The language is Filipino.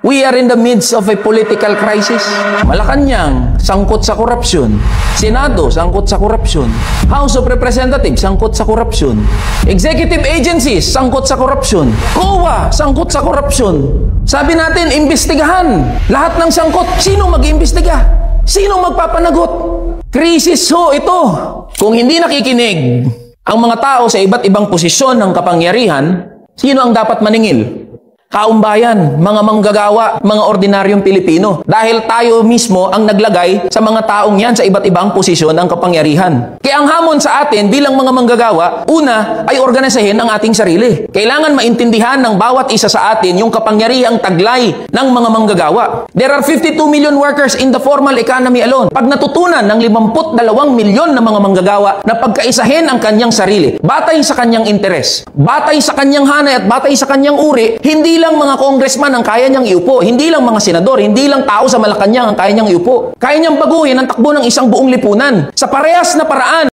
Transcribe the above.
We are in the midst of a political crisis. Malacanang, sangkot sa korupsyon. Senado, sangkot sa korupsyon. House of Representatives, sangkot sa korupsyon. Executive agencies, sangkot sa korupsyon. COA, sangkot sa korupsyon. Sabi natin, imbestigahan. Lahat ng sangkot, sino mag-imbestiga? Sino magpapanagot? Krisis ho ito. Kung hindi nakikinig ang mga tao sa iba't ibang posisyon ng kapangyarihan, sino ang dapat maningil? Kaumbayan, mga manggagawa, mga ordinaryong Pilipino. Dahil tayo mismo ang naglagay sa mga taong yan sa iba't ibang posisyon ng kapangyarihan. Kaya ang hamon sa atin bilang mga manggagawa, una ay organisahin ang ating sarili. Kailangan maintindihan ng bawat isa sa atin yung kapangyarihang taglay ng mga manggagawa. There are 52 million workers in the formal economy alone. Pag natutunan ng 52 milyon na mga manggagawa na pagkaisahin ang kanyang sarili, batay sa kanyang interes, batay sa kanyang hanay at batay sa kanyang uri, hindi lang mga congressman ang kaya niyang iupo, hindi lang mga senador, hindi lang tao sa Malacanang ang kaya niyang iupo. Kaya niyang baguhin ang takbo ng isang buong lipunan sa parehas na paraan.